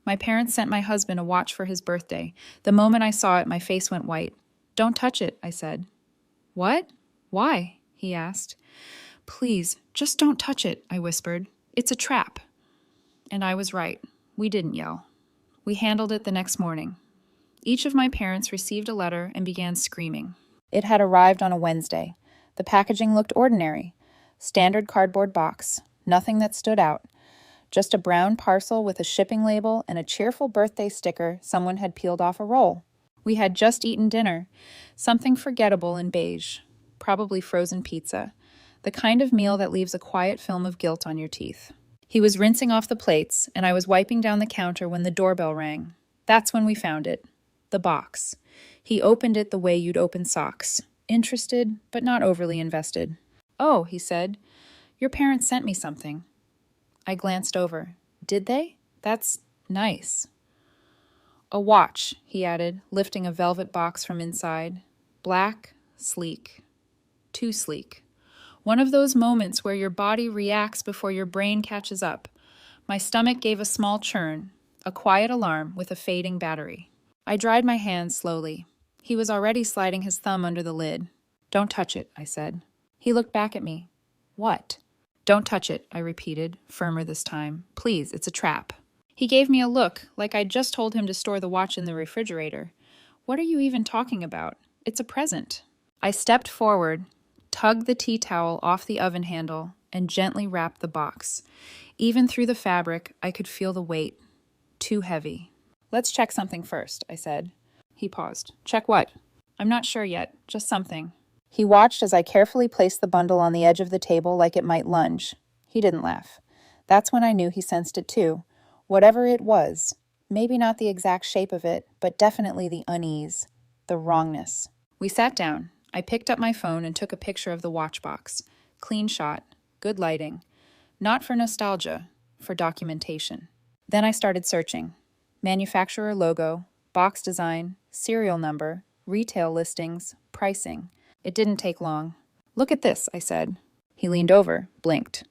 My parents sent my husband a watch for his birthday. The moment I saw it, my face went white. Don't touch it, I said. What? Why? He asked. Please, just don't touch it, I whispered. It's a trap. And I was right. We didn't yell. We handled it the next morning. Each of my parents received a letter and began screaming. It had arrived on a Wednesday. The packaging looked ordinary. Standard cardboard box. Nothing that stood out. Just a brown parcel with a shipping label and a cheerful birthday sticker someone had peeled off a roll. We had just eaten dinner. Something forgettable and beige. Probably frozen pizza. The kind of meal that leaves a quiet film of guilt on your teeth. He was rinsing off the plates, and I was wiping down the counter when the doorbell rang. That's when we found it. The box. He opened it the way you'd open socks. Interested, but not overly invested. Oh, he said. Your parents sent me something. I glanced over. Did they? That's nice. A watch, he added, lifting a velvet box from inside. Black, sleek. Too sleek. One of those moments where your body reacts before your brain catches up. My stomach gave a small churn, a quiet alarm with a fading battery. I dried my hands slowly. He was already sliding his thumb under the lid. Don't touch it, I said. He looked back at me. What? Don't touch it, I repeated, firmer this time. Please, it's a trap. He gave me a look, like I'd just told him to store the watch in the refrigerator. What are you even talking about? It's a present. I stepped forward, tugged the tea towel off the oven handle, and gently wrapped the box. Even through the fabric, I could feel the weight. Too heavy. Let's check something first, I said. He paused. Check what? I'm not sure yet. Just something. He watched as I carefully placed the bundle on the edge of the table like it might lunge. He didn't laugh. That's when I knew he sensed it too. Whatever it was. Maybe not the exact shape of it, but definitely the unease. The wrongness. We sat down. I picked up my phone and took a picture of the watch box. Clean shot. Good lighting. Not for nostalgia. For documentation. Then I started searching. Manufacturer logo, box design, serial number, retail listings, pricing. It didn't take long. Look at this, I said. He leaned over, blinked.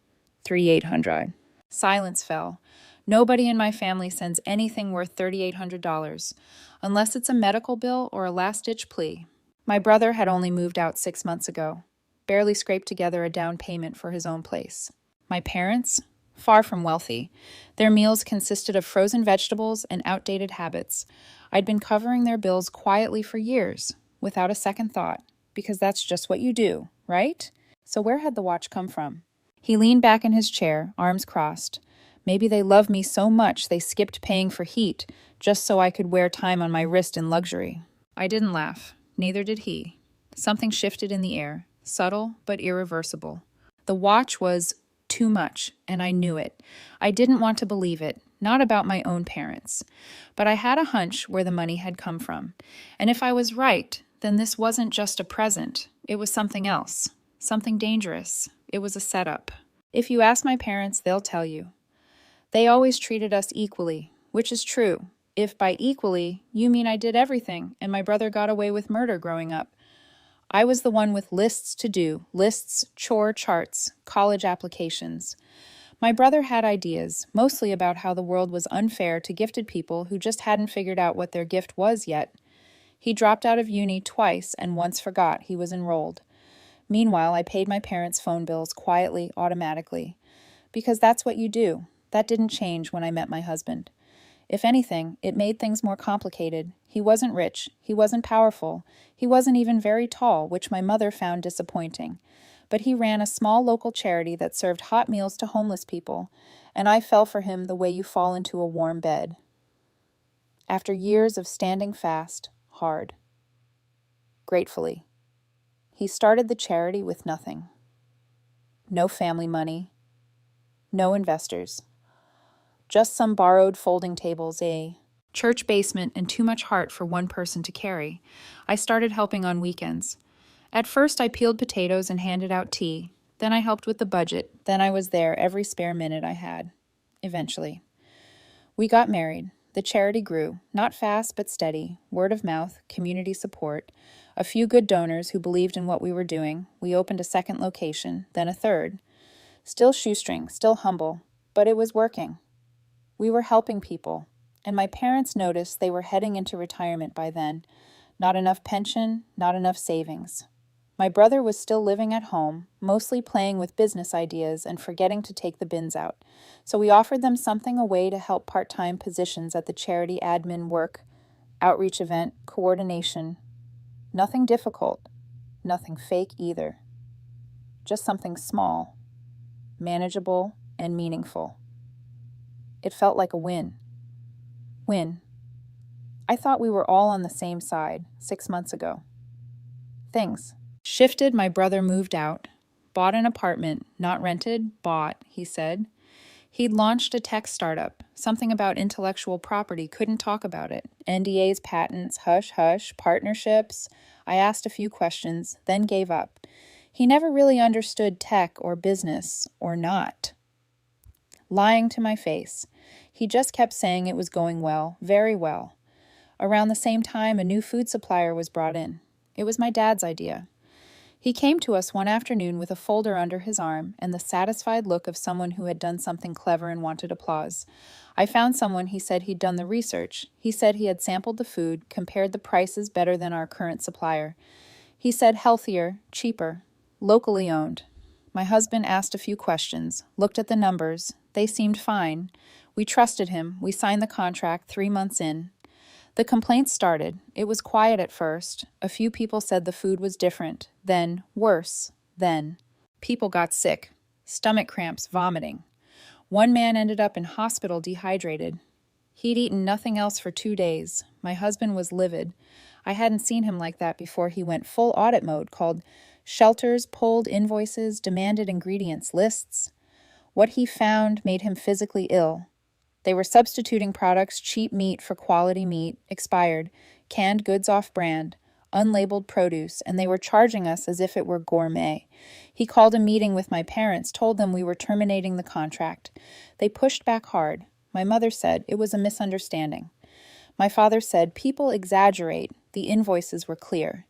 3,800. Silence fell. Nobody in my family sends anything worth $3,800, unless it's a medical bill or a last-ditch plea. My brother had only moved out 6 months ago, barely scraped together a down payment for his own place. My parents? Far from wealthy. Their meals consisted of frozen vegetables and outdated habits. I'd been covering their bills quietly for years, without a second thought, because that's just what you do, right? So where had the watch come from? He leaned back in his chair, arms crossed. Maybe they loved me so much they skipped paying for heat, just so I could wear time on my wrist in luxury. I didn't laugh. Neither did he. Something shifted in the air, subtle but irreversible. The watch was too much, and I knew it. I didn't want to believe it, not about my own parents. But I had a hunch where the money had come from. And if I was right, then this wasn't just a present. It was something else. Something dangerous. It was a setup. If you ask my parents, they'll tell you. They always treated us equally, which is true. If by equally, you mean I did everything, and my brother got away with murder growing up. I was the one with lists to do, lists, chore charts, college applications. My brother had ideas, mostly about how the world was unfair to gifted people who just hadn't figured out what their gift was yet. He dropped out of uni twice and once forgot he was enrolled. Meanwhile, I paid my parents' phone bills quietly, automatically. Because that's what you do. That didn't change when I met my husband. If anything, it made things more complicated. He wasn't rich. He wasn't powerful. He wasn't even very tall, which my mother found disappointing. But he ran a small local charity that served hot meals to homeless people, and I fell for him the way you fall into a warm bed. After years of standing fast, hard. Gratefully. He started the charity with nothing. No family money. No investors. Just some borrowed folding tables, a church basement, and too much heart for one person to carry. I started helping on weekends. At first, I peeled potatoes and handed out tea. Then I helped with the budget. Then I was there every spare minute I had. Eventually. We got married. The charity grew, not fast but steady, word of mouth, community support, a few good donors who believed in what we were doing. We opened a second location, then a third. Still shoestring, still humble, but it was working. We were helping people, And my parents noticed they were heading into retirement by then. Not enough pension, not enough savings. My brother was still living at home, mostly playing with business ideas and forgetting to take the bins out. So we offered them something away to help part-time positions at the charity admin work, outreach event, coordination. Nothing difficult, nothing fake either. Just something small, manageable, and meaningful. It felt like a win. Win. I thought we were all on the same side 6 months ago. Things shifted. My brother moved out, bought an apartment, not rented, bought, he said. He'd launched a tech startup, something about intellectual property, couldn't talk about it. NDAs, patents, hush, hush, partnerships. I asked a few questions, then gave up. He never really understood tech or business, or not. Lying to my face. He just kept saying it was going well, very well. Around the same time, a new food supplier was brought in. It was my dad's idea. He came to us one afternoon with a folder under his arm and the satisfied look of someone who had done something clever and wanted applause. I found someone. He said he'd done the research. He said he had sampled the food, compared the prices better than our current supplier. He said healthier, cheaper, locally owned. My husband asked a few questions, looked at the numbers. They seemed fine. We trusted him. We signed the contract 3 months in. The complaints started. It was quiet at first. A few people said the food was different. Then, worse. Then, people got sick. Stomach cramps, vomiting. One man ended up in hospital dehydrated. He'd eaten nothing else for 2 days. My husband was livid. I hadn't seen him like that before he went full audit mode, called shelters, pulled invoices, demanded ingredients lists. What he found made him physically ill. They were substituting products, cheap meat for quality meat, expired, canned goods off-brand, unlabeled produce, and they were charging us as if it were gourmet. He called a meeting with my parents, told them we were terminating the contract. They pushed back hard. My mother said it was a misunderstanding. My father said people exaggerate. The invoices were clear.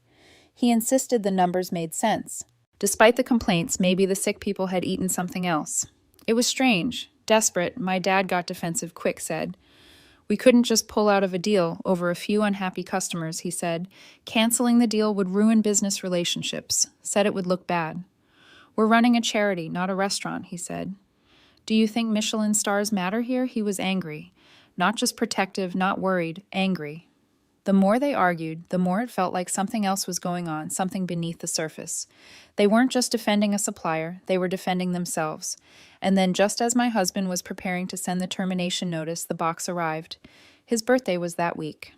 He insisted the numbers made sense. Despite the complaints, maybe the sick people had eaten something else. It was strange. Desperate, my dad got defensive quick, said. We couldn't just pull out of a deal over a few unhappy customers, he said. Canceling the deal would ruin business relationships. Said it would look bad. We're running a charity, not a restaurant, he said. Do you think Michelin stars matter here? He was angry. Not just protective, not worried, angry. The more they argued, the more it felt like something else was going on, something beneath the surface. They weren't just defending a supplier, they were defending themselves. And then just as my husband was preparing to send the termination notice, the box arrived. His birthday was that week.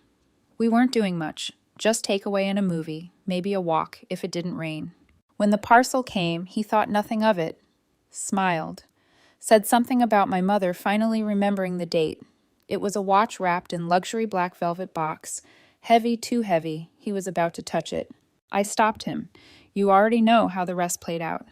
We weren't doing much, just takeaway and a movie, maybe a walk if it didn't rain. When the parcel came, he thought nothing of it, smiled, said something about my mother finally remembering the date. It was a watch wrapped in luxury black velvet box. Heavy, too heavy. He was about to touch it. I stopped him. You already know how the rest played out.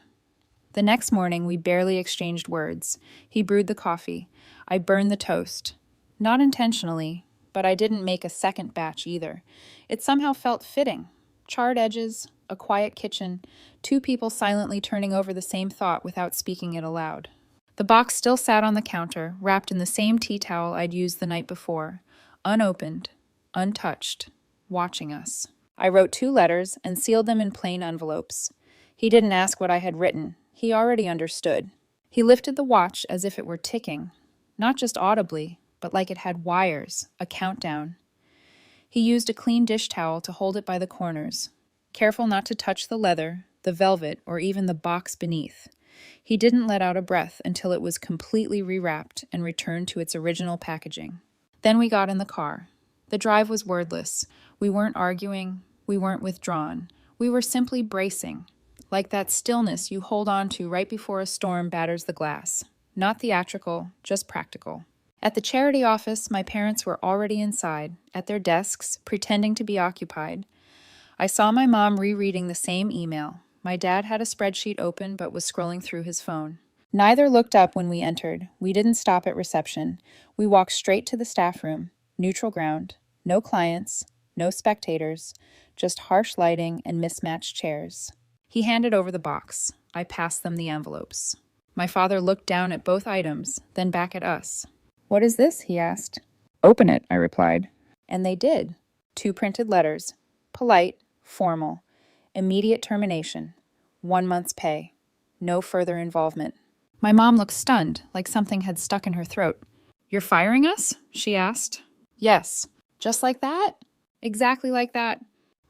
The next morning, we barely exchanged words. He brewed the coffee. I burned the toast. Not intentionally, but I didn't make a second batch either. It somehow felt fitting. Charred edges, a quiet kitchen, 2 people silently turning over the same thought without speaking it aloud. The box still sat on the counter, wrapped in the same tea towel I'd used the night before, unopened, untouched, watching us. I wrote 2 letters and sealed them in plain envelopes. He didn't ask what I had written. He already understood. He lifted the watch as if it were ticking, not just audibly, but like it had wires, a countdown. He used a clean dish towel to hold it by the corners, careful not to touch the leather, the velvet, or even the box beneath. He didn't let out a breath until it was completely rewrapped and returned to its original packaging. Then we got in the car. The drive was wordless. We weren't arguing. We weren't withdrawn. We were simply bracing, like that stillness you hold on to right before a storm batters the glass. Not theatrical, just practical. At the charity office, my parents were already inside, at their desks, pretending to be occupied. I saw my mom rereading the same email. My dad had a spreadsheet open but was scrolling through his phone. Neither looked up when we entered. We didn't stop at reception. We walked straight to the staff room. Neutral ground. No clients. No spectators. Just harsh lighting and mismatched chairs. He handed over the box. I passed them the envelopes. My father looked down at both items, then back at us. What is this? He asked. Open it, I replied. And they did. 2 printed letters. Polite, formal, immediate termination, 1 month's pay, no further involvement. My mom looked stunned, like something had stuck in her throat. You're firing us? She asked. Yes. Just like that? Exactly like that.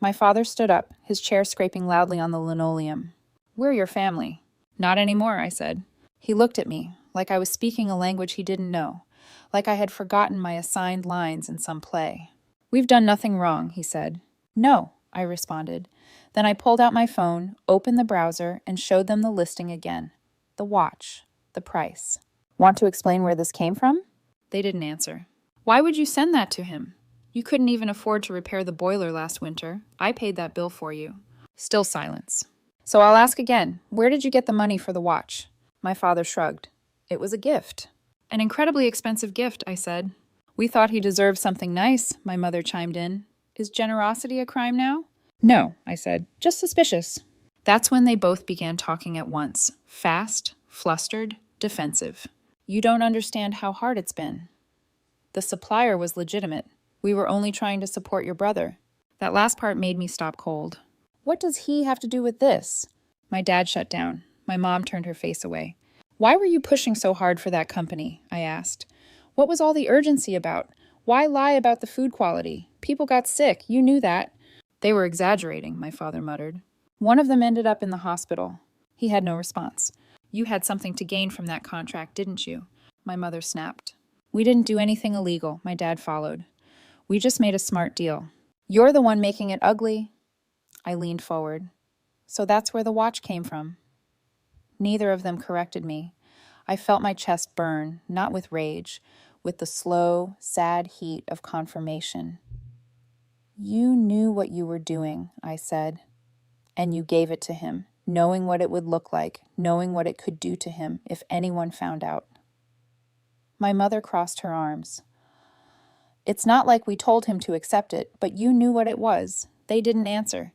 My father stood up, his chair scraping loudly on the linoleum. We're your family. Not anymore, I said. He looked at me, like I was speaking a language he didn't know, like I had forgotten my assigned lines in some play. We've done nothing wrong, he said. No, I responded. Then I pulled out my phone, opened the browser, and showed them the listing again. The watch. The price. Want to explain where this came from? They didn't answer. Why would you send that to him? You couldn't even afford to repair the boiler last winter. I paid that bill for you. Still silence. So I'll ask again, where did you get the money for the watch? My father shrugged. It was a gift. An incredibly expensive gift, I said. We thought he deserved something nice, my mother chimed in. Is generosity a crime now? No, I said. Just suspicious. That's when they both began talking at once. Fast, flustered, defensive. You don't understand how hard it's been. The supplier was legitimate. We were only trying to support your brother. That last part made me stop cold. What does he have to do with this? My dad shut down. My mom turned her face away. Why were you pushing so hard for that company? I asked. What was all the urgency about? Why lie about the food quality? People got sick. You knew that. They were exaggerating, my father muttered. One of them ended up in the hospital. He had no response. You had something to gain from that contract, didn't you? My mother snapped. We didn't do anything illegal, my dad followed. We just made a smart deal. You're the one making it ugly. I leaned forward. So that's where the watch came from. Neither of them corrected me. I felt my chest burn, not with rage, with the slow, sad heat of confirmation. You knew what you were doing, I said, and you gave it to him, knowing what it would look like, knowing what it could do to him if anyone found out. My mother crossed her arms. It's not like we told him to accept it, but you knew what it was. They didn't answer.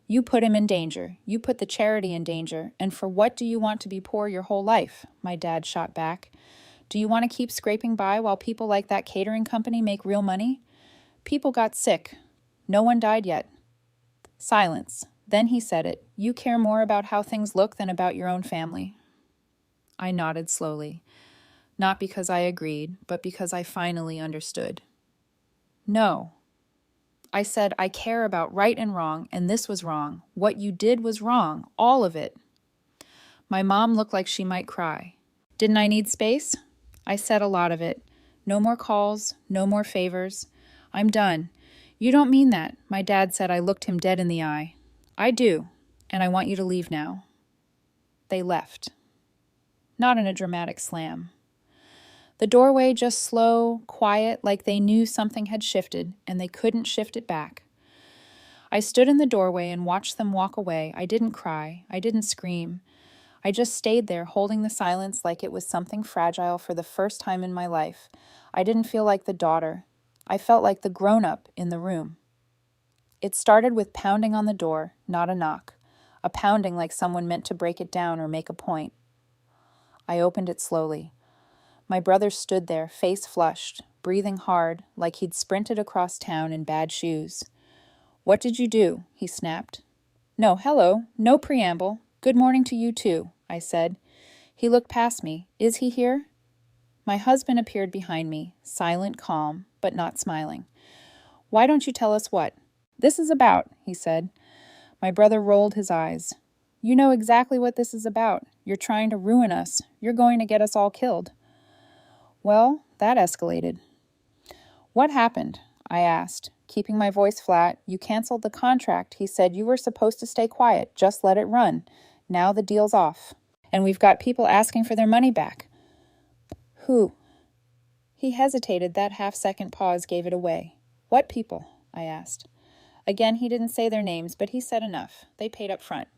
You put him in danger. You put the charity in danger. And for what do you want to be poor your whole life? My dad shot back. Do you want to keep scraping by while people like that catering company make real money? People got sick. No one died yet. Silence. Then he said it. You care more about how things look than about your own family. I nodded slowly. Not because I agreed, but because I finally understood. No. I said, I care about right and wrong, and this was wrong. What you did was wrong, all of it. My mom looked like she might cry. Didn't I need space? I said a lot of it. No more calls, no more favors. I'm done. You don't mean that. My dad said. I looked him dead in the eye. I do, and I want you to leave now. They left. Not in a dramatic slam. The doorway just slow, quiet, like they knew something had shifted, and they couldn't shift it back. I stood in the doorway and watched them walk away. I didn't cry. I didn't scream. I just stayed there, holding the silence like it was something fragile for the first time in my life. I didn't feel like the daughter. I felt like the grown-up in the room. It started with pounding on the door, not a knock. A pounding like someone meant to break it down or make a point. I opened it slowly. My brother stood there, face flushed, breathing hard, like he'd sprinted across town in bad shoes. What did you do? He snapped. No, hello, no preamble. Good morning to you too, I said. He looked past me. Is he here? My husband appeared behind me, silent, calm, but not smiling. Why don't you tell us what this is about? He said. My brother rolled his eyes. You know exactly what this is about. You're trying to ruin us. You're going to get us all killed. Well, that escalated. What happened? I asked, keeping my voice flat. You canceled the contract. He said you were supposed to stay quiet. Just let it run. Now the deal's off. And we've got people asking for their money back. Who? He hesitated. That half-second pause gave it away. What people? I asked. Again, he didn't say their names, but he said enough. They paid up front.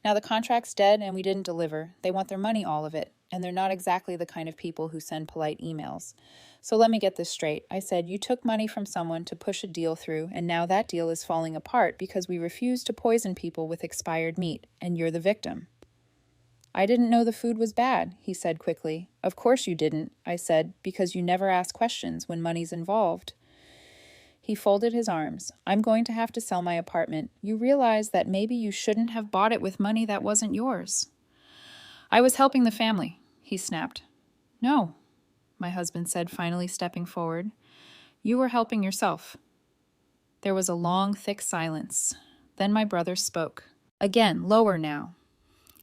Now the contract's dead and we didn't deliver. They want their money, all of it. And they're not exactly the kind of people who send polite emails. So let me get this straight. I said, you took money from someone to push a deal through, and now that deal is falling apart because we refuse to poison people with expired meat, and you're the victim. I didn't know the food was bad, he said quickly. Of course you didn't, I said, because you never ask questions when money's involved. He folded his arms. I'm going to have to sell my apartment. You realize that maybe you shouldn't have bought it with money that wasn't yours. I was helping the family, he snapped. No, my husband said, finally stepping forward. You were helping yourself. There was a long, thick silence. Then my brother spoke. Again, lower now.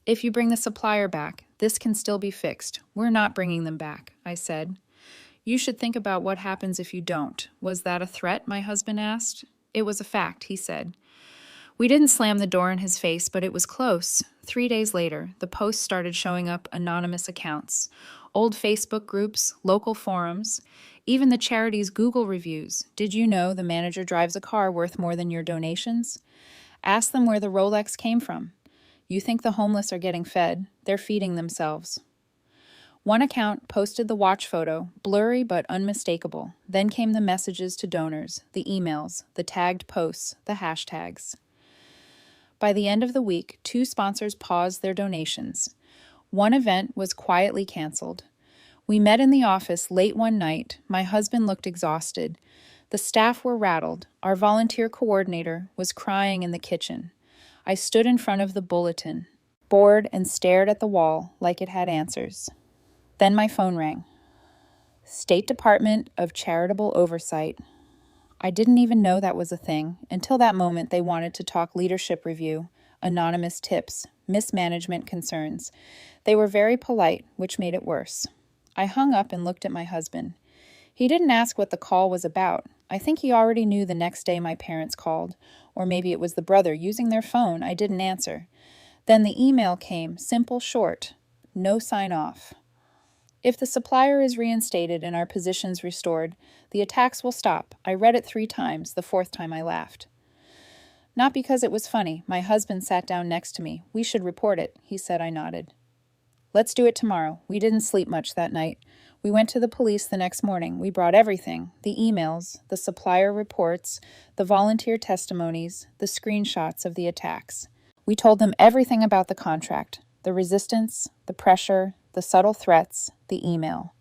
If you bring the supplier back, this can still be fixed. We're not bringing them back, I said. You should think about what happens if you don't. Was that a threat? My husband asked. It was a fact, he said. We didn't slam the door in his face, but it was close. 3 days later, the posts started showing up anonymous accounts, old Facebook groups, local forums, even the charity's Google reviews. Did you know the manager drives a car worth more than your donations? Ask them where the Rolex came from. You think the homeless are getting fed. They're feeding themselves. One account posted the watch photo, blurry but unmistakable. Then came the messages to donors, the emails, the tagged posts, the hashtags. By the end of the week, 2 sponsors paused their donations. One event was quietly canceled. We met in the office late one night. My husband looked exhausted. The staff were rattled. Our volunteer coordinator was crying in the kitchen. I stood in front of the bulletin, bored, and stared at the wall like it had answers. Then my phone rang. State Department of Charitable Oversight. I didn't even know that was a thing. Until that moment, they wanted to talk leadership review, anonymous tips, mismanagement concerns. They were very polite, which made it worse. I hung up and looked at my husband. He didn't ask what the call was about. I think he already knew the next day my parents called, or maybe it was the brother using their phone. I didn't answer. Then the email came, simple, short, no sign off. If the supplier is reinstated and our positions restored, the attacks will stop. I read it 3 times. The 4th time I laughed. Not because it was funny. My husband sat down next to me. We should report it, he said. I nodded. Let's do it tomorrow. We didn't sleep much that night. We went to the police the next morning. We brought everything, the emails, the supplier reports, the volunteer testimonies, the screenshots of the attacks. We told them everything about the contract, the resistance, the pressure, the subtle threats, the email.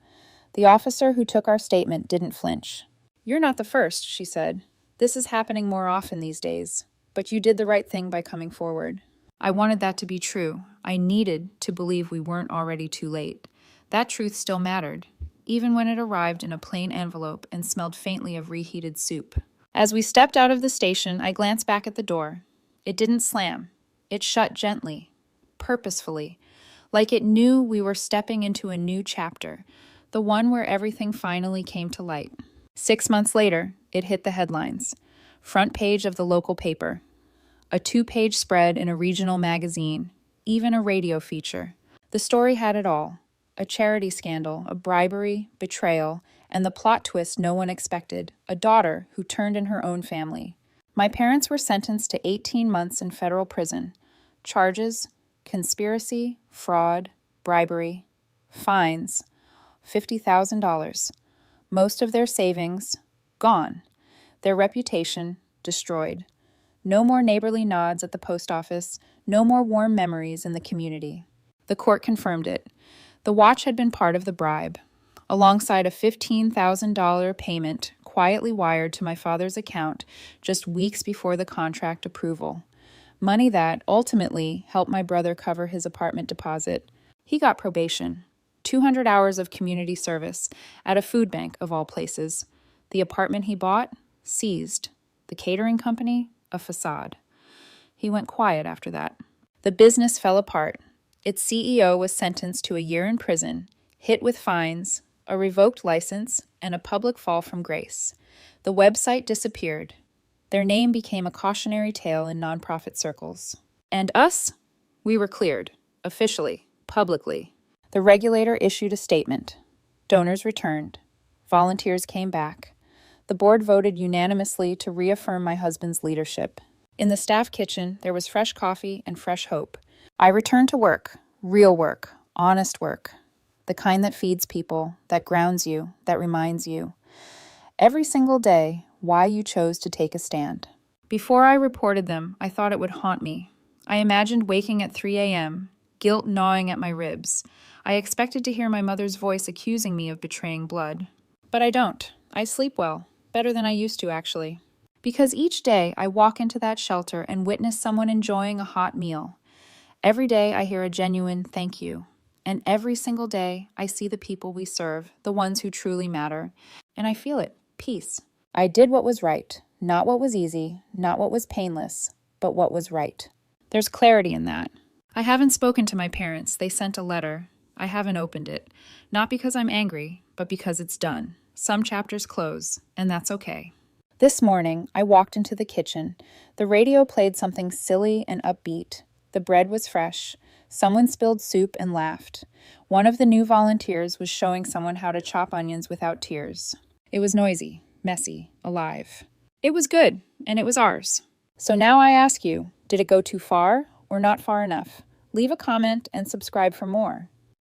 The officer who took our statement didn't flinch. You're not the first, she said. This is happening more often these days, but you did the right thing by coming forward. I wanted that to be true. I needed to believe we weren't already too late. That truth still mattered, even when it arrived in a plain envelope and smelled faintly of reheated soup. As we stepped out of the station, I glanced back at the door. It didn't slam. It shut gently, purposefully, like it knew we were stepping into a new chapter, the one where everything finally came to light. 6 months later, it hit the headlines. Front page of the local paper. A 2-page spread in a regional magazine. Even a radio feature. The story had it all. A charity scandal, a bribery, betrayal, and the plot twist no one expected. A daughter who turned in her own family. My parents were sentenced to 18 months in federal prison. Charges: conspiracy, fraud, bribery, fines, $50,000. Most of their savings gone. Their reputation destroyed. No more neighborly nods at the post office, no more warm memories in the community. The court confirmed it. The watch had been part of the bribe, alongside a $15,000 payment quietly wired to my father's account just weeks before the contract approval. Money that ultimately helped my brother cover his apartment deposit. He got probation, 200 hours of community service at a food bank of all places. The apartment he bought, seized. The catering company, a facade. He went quiet after that. The business fell apart. Its CEO was sentenced to a year in prison, hit with fines, a revoked license, and a public fall from grace. The website disappeared. Their name became a cautionary tale in nonprofit circles. And us? We were cleared, officially, publicly. The regulator issued a statement. Donors returned. Volunteers came back. The board voted unanimously to reaffirm my husband's leadership. In the staff kitchen, there was fresh coffee and fresh hope. I returned to work, real work, honest work, the kind that feeds people, that grounds you, that reminds you, every single day, why you chose to take a stand. Before I reported them, I thought it would haunt me. I imagined waking at 3 a.m., guilt gnawing at my ribs. I expected to hear my mother's voice accusing me of betraying blood. But I don't. I sleep well. Better than I used to, actually. Because each day I walk into that shelter and witness someone enjoying a hot meal. Every day I hear a genuine thank you. And every single day I see the people we serve, the ones who truly matter. And I feel it. Peace. I did what was right. Not what was easy, not what was painless, but what was right. There's clarity in that. I haven't spoken to my parents. They sent a letter. I haven't opened it. Not because I'm angry, but because it's done. Some chapters close, and that's okay. This morning, I walked into the kitchen. The radio played something silly and upbeat. The bread was fresh. Someone spilled soup and laughed. One of the new volunteers was showing someone how to chop onions without tears. It was noisy, messy, alive. It was good, and it was ours. So now I ask you, did it go too far or not far enough? Leave a comment and subscribe for more.